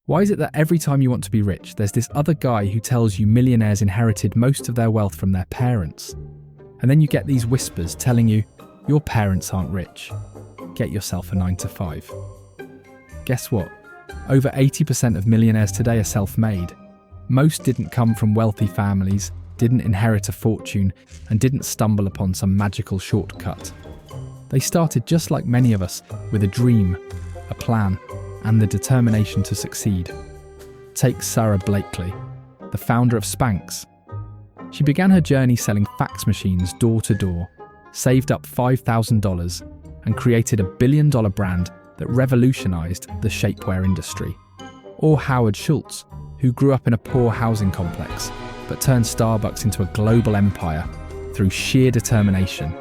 Why is it that every time you want to be rich, there's this other guy who tells you millionaires inherited most of their wealth from their parents? And then you get these whispers telling you, your parents aren't rich. Get yourself a 9-to-5. Guess what? Over 80% of millionaires today are self-made. Most didn't come from wealthy families, didn't inherit a fortune, and didn't stumble upon some magical shortcut. They started just like many of us, with a dream, a plan, and the determination to succeed. Take Sarah Blakely, the founder of Spanx. She began her journey selling fax machines door to door, saved up $5,000, and created a billion-dollar brand that revolutionized the shapewear industry. Or Howard Schultz, who grew up in a poor housing complex, but turned Starbucks into a global empire through sheer determination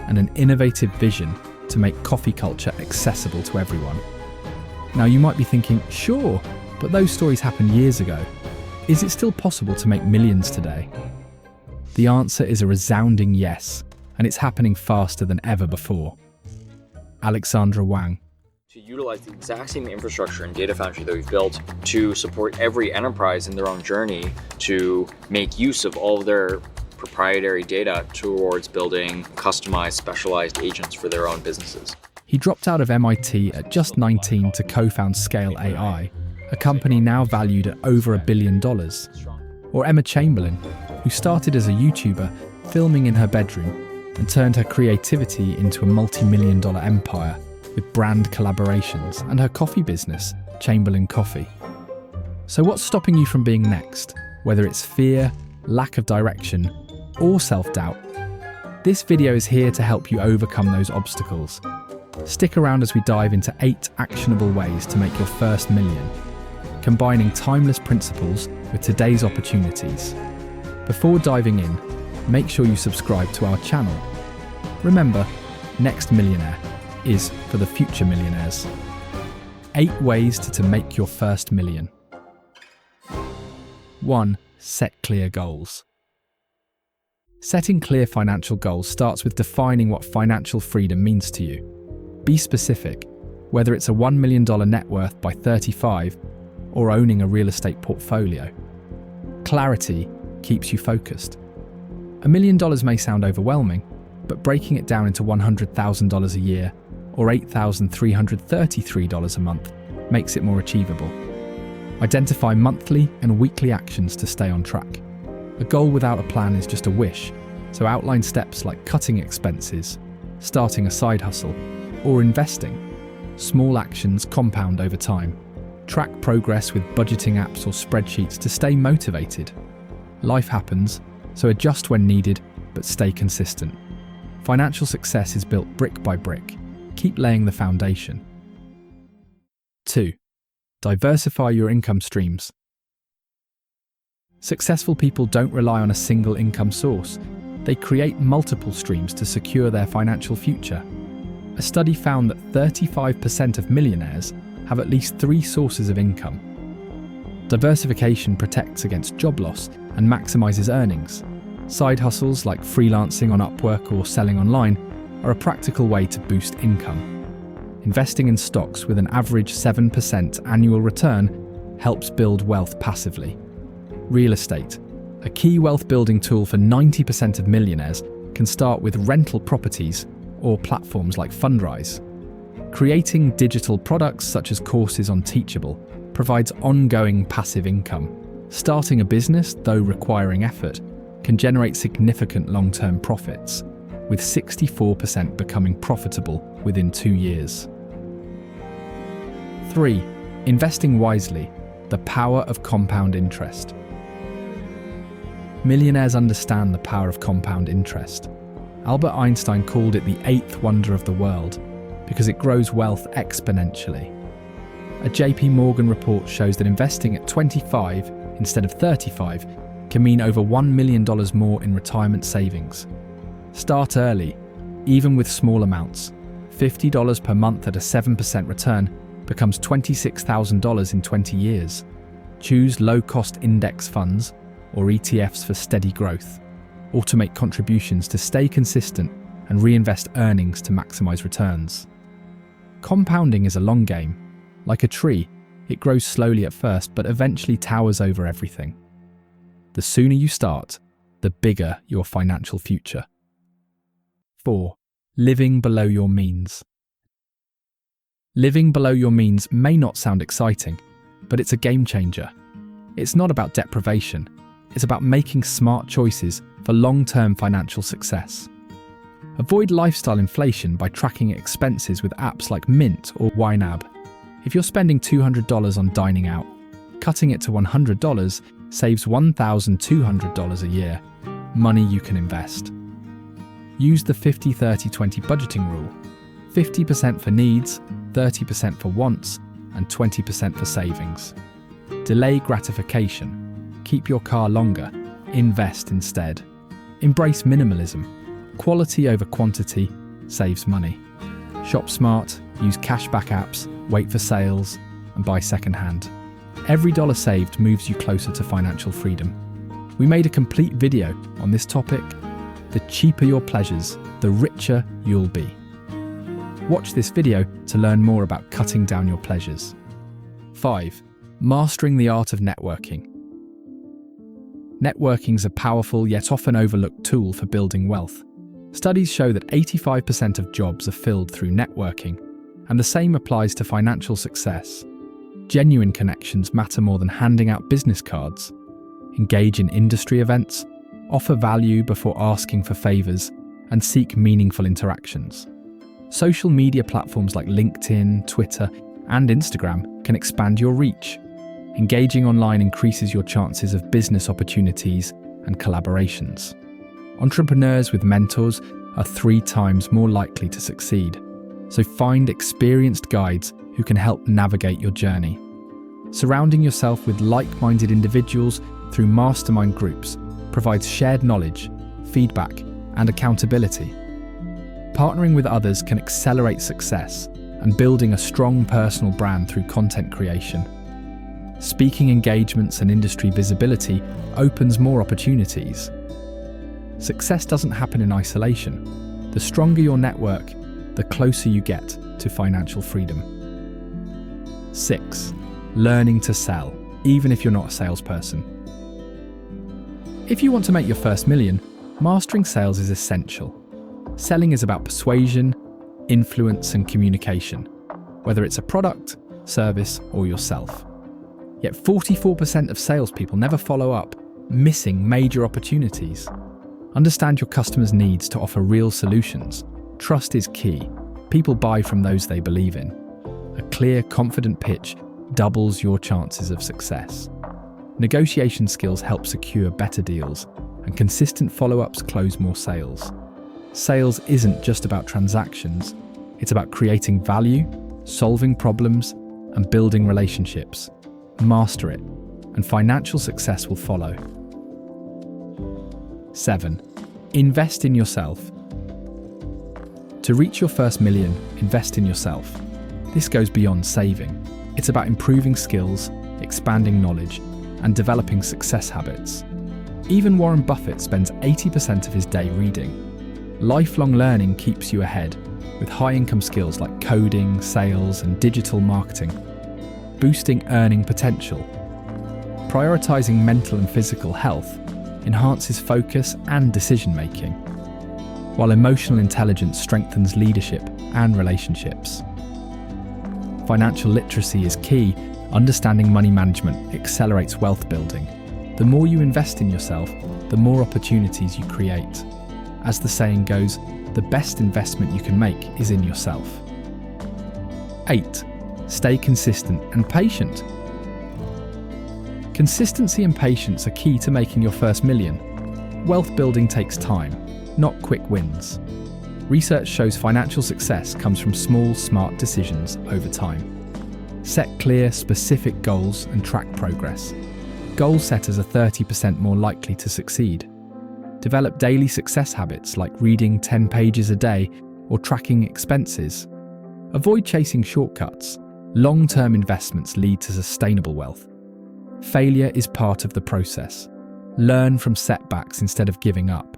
and an innovative vision to make coffee culture accessible to everyone. Now you might be thinking, sure, but those stories happened years ago. Is it still possible to make millions today? The answer is a resounding yes, and it's happening faster than ever before. Alexandra Wang. To utilize the exact same infrastructure and data foundry that we've built to support every enterprise in their own journey to make use of all of their proprietary data towards building customized, specialized agents for their own businesses. He dropped out of MIT at just 19 to co-found Scale AI, a company now valued at over $1 billion. Or Emma Chamberlain, who started as a YouTuber filming in her bedroom and turned her creativity into a multi-million-dollar empire with brand collaborations and her coffee business, Chamberlain Coffee. So what's stopping you from being next? Whether it's fear, lack of direction, or self-doubt, this video is here to help you overcome those obstacles. Stick around as we dive into 8 actionable ways to make your first million, combining timeless principles with today's opportunities. Before diving in, make sure you subscribe to our channel. Remember, Next Millionaire is for the future millionaires. 8 ways to make your first million. 1. Set clear goals. Setting clear financial goals starts with defining what financial freedom means to you. Be specific, whether it's a $1 million net worth by 35 or owning a real estate portfolio. Clarity keeps you focused. $1 million may sound overwhelming, but breaking it down into $100,000 a year or $8,333 a month makes it more achievable. Identify monthly and weekly actions to stay on track. A goal without a plan is just a wish, so outline steps like cutting expenses, starting a side hustle, or investing. Small actions compound over time. Track progress with budgeting apps or spreadsheets to stay motivated. Life happens, so adjust when needed, but stay consistent. Financial success is built brick by brick. Keep laying the foundation. 2. Diversify your income streams. Successful people don't rely on a single income source. They create multiple streams to secure their financial future. A study found that 35% of millionaires have at least 3 sources of income. Diversification protects against job loss and maximizes earnings. Side hustles like freelancing on Upwork or selling online are a practical way to boost income. Investing in stocks with an average 7% annual return helps build wealth passively. Real estate, a key wealth building tool for 90% of millionaires, can start with rental properties or platforms like Fundrise. Creating digital products such as courses on Teachable provides ongoing passive income. Starting a business, though requiring effort, can generate significant long-term profits, with 64% becoming profitable within 2 years. 3. Investing wisely, the power of compound interest. Millionaires understand the power of compound interest. Albert Einstein called it the 8th wonder of the world because it grows wealth exponentially. A JP Morgan report shows that investing at 25 instead of 35 can mean over $1 million more in retirement savings. Start early, even with small amounts. $50 per month at a 7% return becomes $26,000 in 20 years. Choose low-cost index funds or ETFs for steady growth. Automate contributions to stay consistent and reinvest earnings to maximize returns. Compounding is a long game. Like a tree, It grows slowly at first, but eventually towers over everything. The sooner you start, the bigger your financial future. 4. Living below your means. Living below your means may not sound exciting, but it's a game changer. It's not about deprivation. It's about making smart choices for long-term financial success. Avoid lifestyle inflation by tracking expenses with apps like Mint or YNAB. If you're spending $200 on dining out, cutting it to $100 saves $1,200 a year, money you can invest. Use the 50-30-20 budgeting rule. 50% for needs, 30% for wants, and 20% for savings. Delay gratification. Keep your car longer. Invest instead. Embrace minimalism. Quality over quantity saves money. Shop smart, use cashback apps, wait for sales, and buy secondhand. Every dollar saved moves you closer to financial freedom. We made a complete video on this topic. The cheaper your pleasures, the richer you'll be. Watch this video to learn more about cutting down your pleasures. 5. Mastering the art of networking. Networking is a powerful yet often overlooked tool for building wealth. Studies show that 85% of jobs are filled through networking, and the same applies to financial success. Genuine connections matter more than handing out business cards. Engage in industry events, offer value before asking for favors, and seek meaningful interactions. Social media platforms like LinkedIn, Twitter, and Instagram can expand your reach. Engaging online increases your chances of business opportunities and collaborations. Entrepreneurs with mentors are 3 times more likely to succeed, so find experienced guides who can help navigate your journey. Surrounding yourself with like-minded individuals through mastermind groups provides shared knowledge, feedback, and accountability. Partnering with others can accelerate success and building a strong personal brand through content creation. Speaking engagements and industry visibility opens more opportunities. Success doesn't happen in isolation. The stronger your network, the closer you get to financial freedom. 6. Learning to sell, even if you're not a salesperson. If you want to make your first million, mastering sales is essential. Selling is about persuasion, influence, and communication, whether it's a product, service, or yourself. Yet 44% of salespeople never follow up, missing major opportunities. Understand your customers' needs to offer real solutions. Trust is key. People buy from those they believe in. A clear, confident pitch doubles your chances of success. Negotiation skills help secure better deals, and consistent follow-ups close more sales. Sales isn't just about transactions, it's about creating value, solving problems, and building relationships. Master it, and financial success will follow. 7. Invest in yourself. To reach your first million, invest in yourself. This goes beyond saving. It's about improving skills, expanding knowledge, and developing success habits. Even Warren Buffett spends 80% of his day reading. Lifelong learning keeps you ahead, with high-income skills like coding, sales, and digital marketing. Boosting earning potential. Prioritizing mental and physical health enhances focus and decision-making, while emotional intelligence strengthens leadership and relationships. Financial literacy is key. Understanding money management accelerates wealth building. The more you invest in yourself, the more opportunities you create. As the saying goes, the best investment you can make is in yourself. 8. Stay consistent and patient. Consistency and patience are key to making your first million. Wealth building takes time, not quick wins. Research shows financial success comes from small, smart decisions over time. Set clear, specific goals and track progress. Goal setters are 30% more likely to succeed. Develop daily success habits like reading 10 pages a day or tracking expenses. Avoid chasing shortcuts. Long-term investments lead to sustainable wealth. Failure is part of the process. Learn from setbacks instead of giving up.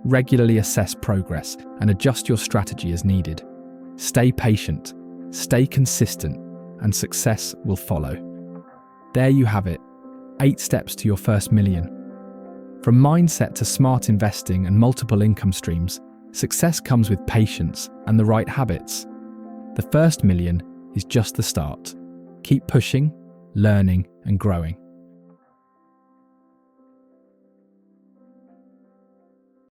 Regularly assess progress and adjust your strategy as needed. Stay patient, stay consistent, and success will follow. There you have it, 8 steps to your first million. From mindset to smart investing and multiple income streams, success comes with patience and the right habits. The first million is just the start. Keep pushing, learning, and growing.